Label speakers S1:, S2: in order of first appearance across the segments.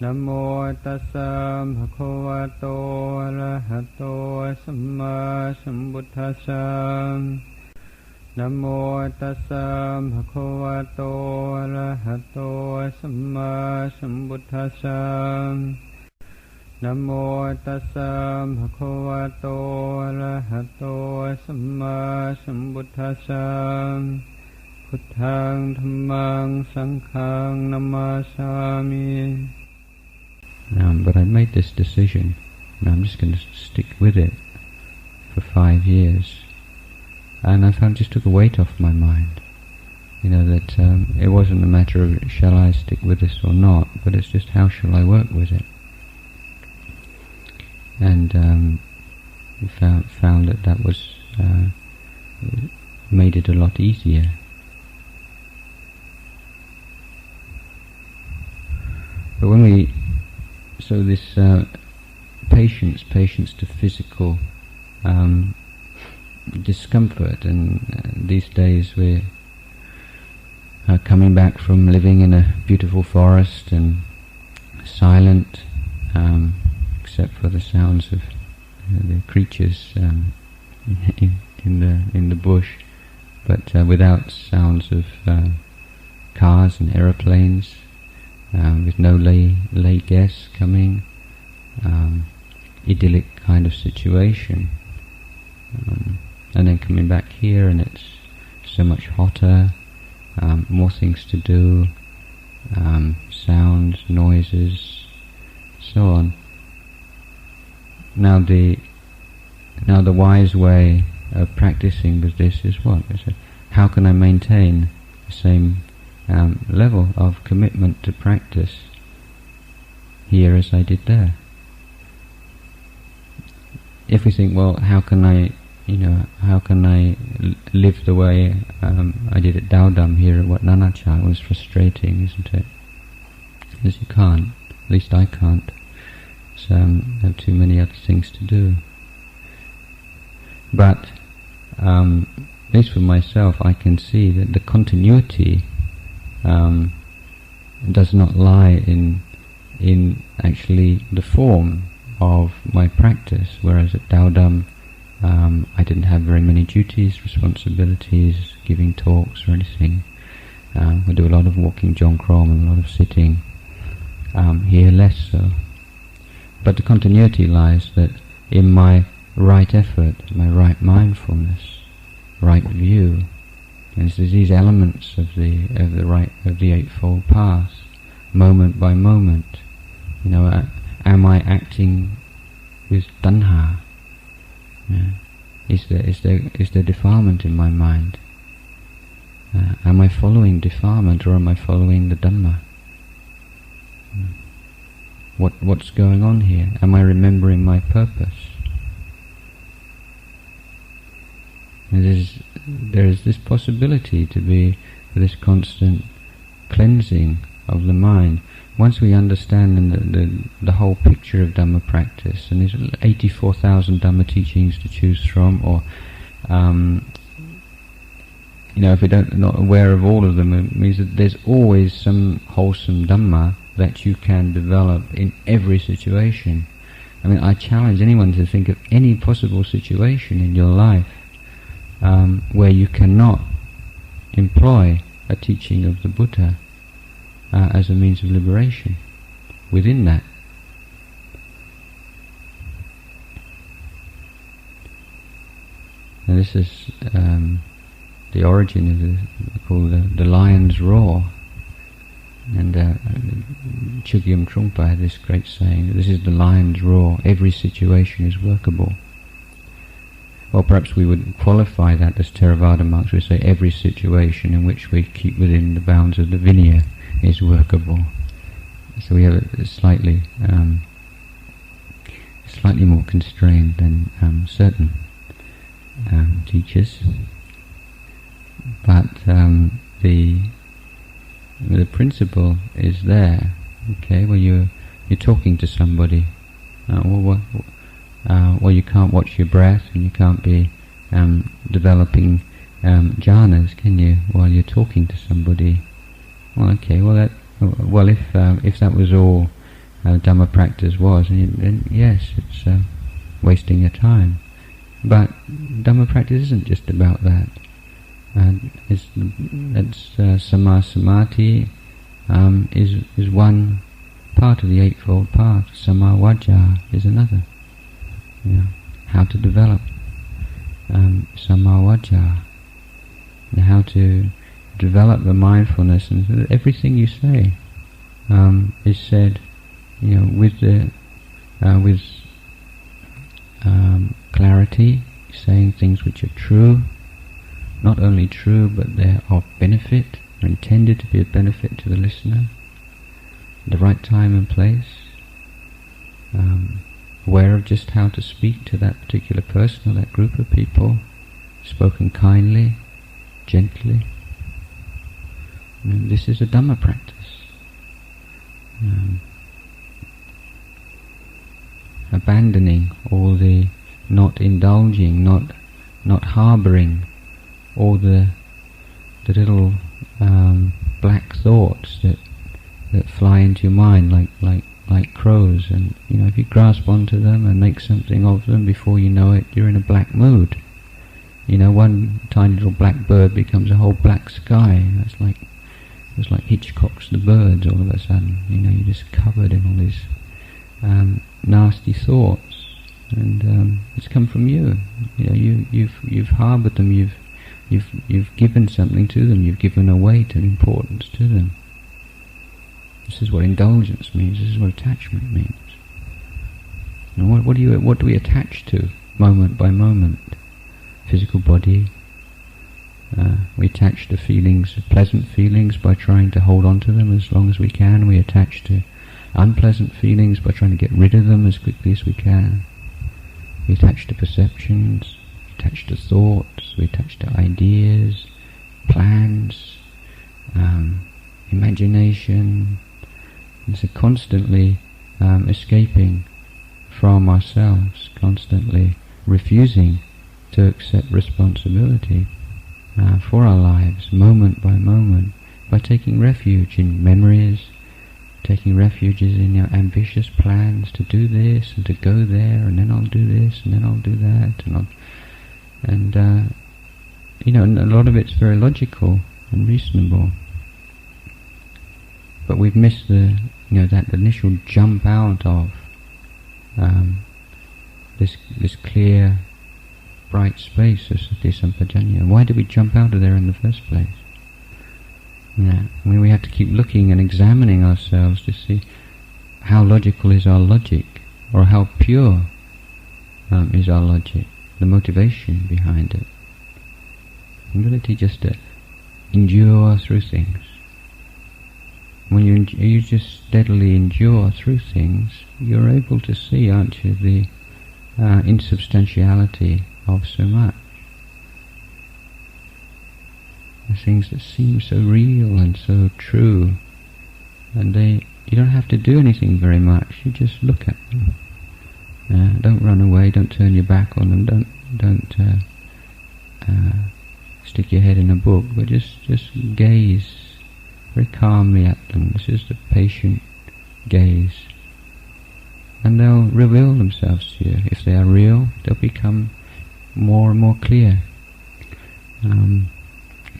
S1: นะโมตัสสะภะคะวะโตอะระหะโตสัมมาสัมพุทธัสสะนะโมตัสสะภะคะวะโตอะระหะโตสัมมาสัมพุทธัสสะนะโมตัสสะภะคะวะโตอะระหะโตสัมมาสัมพุทธัสสะพุทธังธัมมังสังฆังนะมาสามิ
S2: But I made this decision, and I'm just going to stick with it for 5 years. And I found it just took a weight off my mind. That it wasn't a matter of shall I stick with this or not, but it's just how shall I work with it. And found that was made it a lot easier. But so this patience to physical discomfort, and these days we're coming back from living in a beautiful forest and silent, except for the sounds of the creatures in the bush, but without sounds of cars and aeroplanes. With no lay guests coming, idyllic kind of situation, and then coming back here and it's so much hotter, more things to do, sounds, noises, so on. Now the wise way of practicing with this is what? How can I maintain the same level of commitment to practice here as I did there? If we think, well, how can I live the way I did at Dhammas here at Wat Nanachat? It was frustrating, isn't it? Because you can't, at least I can't. So I have too many other things to do. But at least for myself, I can see that the continuity does not lie in actually the form of my practice, whereas at Dhammas I didn't have very many duties, responsibilities, giving talks or anything. We do a lot of walking jongkrom and a lot of sitting. Here less so. But the continuity lies that in my right effort, my right mindfulness, right view. And it's these elements of the Eightfold Path, moment by moment. Am I acting with tanha? Is there defilement in my mind? Am I following defilement, or am I following the Dhamma? What's going on here? Am I remembering my purpose? And there is this possibility to be this constant cleansing of the mind. Once we understand the whole picture of Dhamma practice, and there's 84,000 Dhamma teachings to choose from, or if we are not aware of all of them, it means that there's always some wholesome Dhamma that you can develop in every situation. I challenge anyone to think of any possible situation in your life where you cannot employ a teaching of the Buddha as a means of liberation within that. And this is the origin of the lion's roar. And Chugyam Trungpa had this great saying, this is the lion's roar, every situation is workable. Well, perhaps we would qualify that as Theravada monks. We say every situation in which we keep within the bounds of the Vinaya is workable. So we have a slightly more constrained than certain teachers. But the principle is there. Okay, well you're talking to somebody. Well, you can't watch your breath, and you can't be developing jhanas, can you? While you're talking to somebody. Well, okay. Well, if that was all Dhamma practice was, and yes, it's wasting your time. But Dhamma practice isn't just about that. Samma Samadhi is one part of the Eightfold Path. Samma Vajja is another. How to develop Samma Vajja, and how to develop the mindfulness, and so that everything you say is said, with clarity, saying things which are true, not only true, but they're of benefit, are intended to be of benefit to the listener, the right time and place, aware of just how to speak to that particular person or that group of people, spoken kindly, gently. This is a Dhamma practice. Abandoning all the, not indulging, not harbouring all the little black thoughts that fly into your mind like crows, and if you grasp onto them and make something of them, before you know it, you're in a black mood. One tiny little black bird becomes a whole black sky. It's like Hitchcock's The Birds. All of a sudden, you're just covered in all these nasty thoughts, and it's come from you. You've harboured them. You've given something to them. You've given a weight and importance to them. This is what indulgence means. This is what attachment means. And what do we attach to moment by moment? Physical body. We attach to feelings, pleasant feelings, by trying to hold on to them as long as we can. We attach to unpleasant feelings by trying to get rid of them as quickly as we can. We attach to perceptions, we attach to thoughts, we attach to ideas, plans, imagination. And so constantly escaping from ourselves, constantly refusing to accept responsibility for our lives, moment by moment, by taking refuge in memories, taking refuges in your ambitious plans to do this and to go there, and then I'll do this and then I'll do that, and a lot of it's very logical and reasonable, but we've missed that initial jump out of this clear, bright space of Sati Sampajanya. Why did we jump out of there in the first place? We have to keep looking and examining ourselves to see how logical is our logic, or how pure is our logic, the motivation behind it. The ability just to endure through things. When you just steadily endure through things, you're able to see, aren't you, the insubstantiality of so much. The things that seem so real and so true, and you don't have to do anything very much. You just look at them. Don't run away. Don't turn your back on them. Don't stick your head in a book. But just gaze very calmly at them. This is the patient gaze, and they'll reveal themselves to you. If they are real, they'll become more and more clear.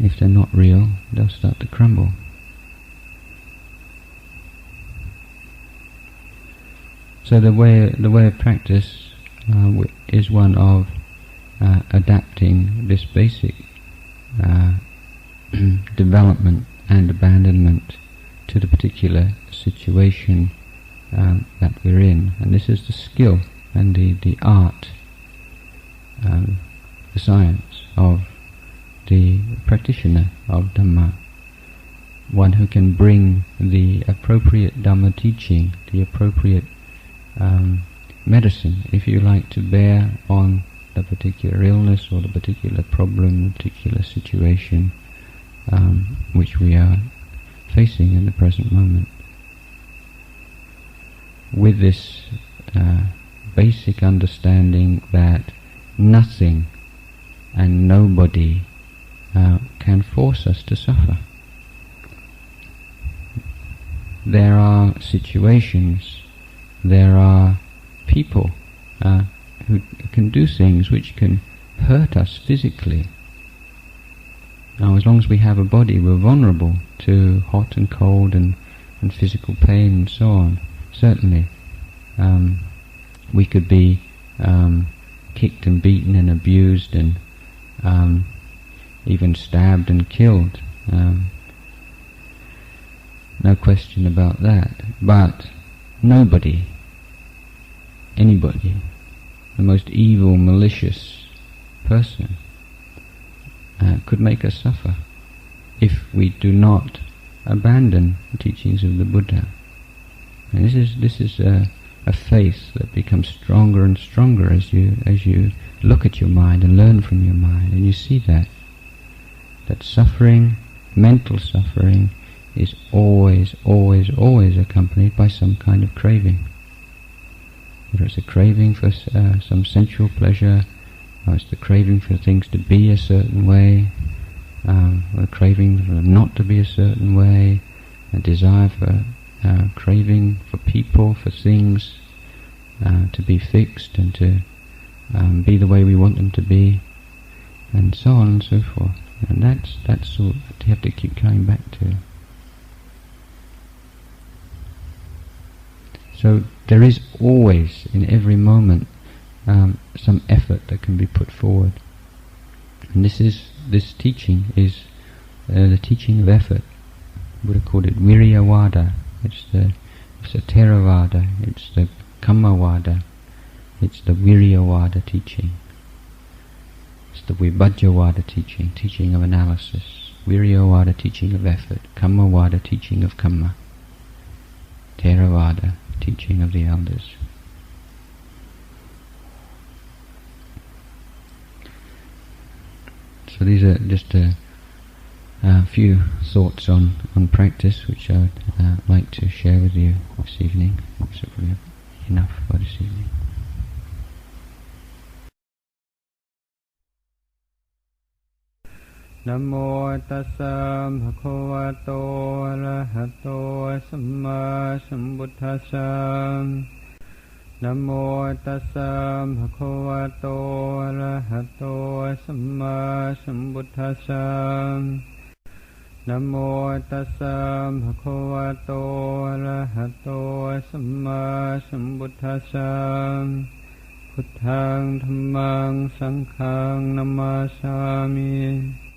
S2: If they're not real, they'll start to crumble. So the way of practice is one of adapting this basic development and abandonment to the particular situation that we're in. And this is the skill and the art, the science of the practitioner of Dhamma, one who can bring the appropriate Dhamma teaching, the appropriate medicine, if you like, to bear on the particular illness or the particular problem, the particular situation which we are facing in the present moment. With this basic understanding that nothing and nobody can force us to suffer. There are situations there are people who can do things which can hurt us physically. Now, as long as we have a body, we're vulnerable to hot and cold and physical pain and so on. Certainly, we could be kicked and beaten and abused and even stabbed and killed. No question about that. But nobody, anybody, the most evil, malicious person could make us suffer if we do not abandon the teachings of the Buddha. And this is a faith that becomes stronger and stronger as you look at your mind and learn from your mind, and you see that suffering, mental suffering, is always accompanied by some kind of craving. Whether it's a craving for some sensual pleasure, or it's the craving for things to be a certain way, or a craving for not to be a certain way, a desire for craving for people, for things to be fixed and to be the way we want them to be, and so on and so forth. And that's what you have to keep coming back to. So there is always, in every moment, some effort that can be put forward, and this teaching is the teaching of effort. Buddha called it Viriyavada. It's the Theravada. It's the Kammavada. It's the Viriyavada teaching. It's the Vibhajyavada teaching of analysis. Viriyavada, teaching of effort. Kammavada, teaching of kamma. Theravada, teaching of the elders. So these are just a few thoughts on practice which I would like to share with you this evening. So probably enough for this evening.
S1: Namo tassa bhagavato arahato samma sambuddhassa. Namo tassa bhagavato arahato samma sambuddhassa. Namo tassa bhagavato arahato samma sambuddhassa. Buddhaṃ Dhammāṃ Saṅghāṃ Namāsāmi.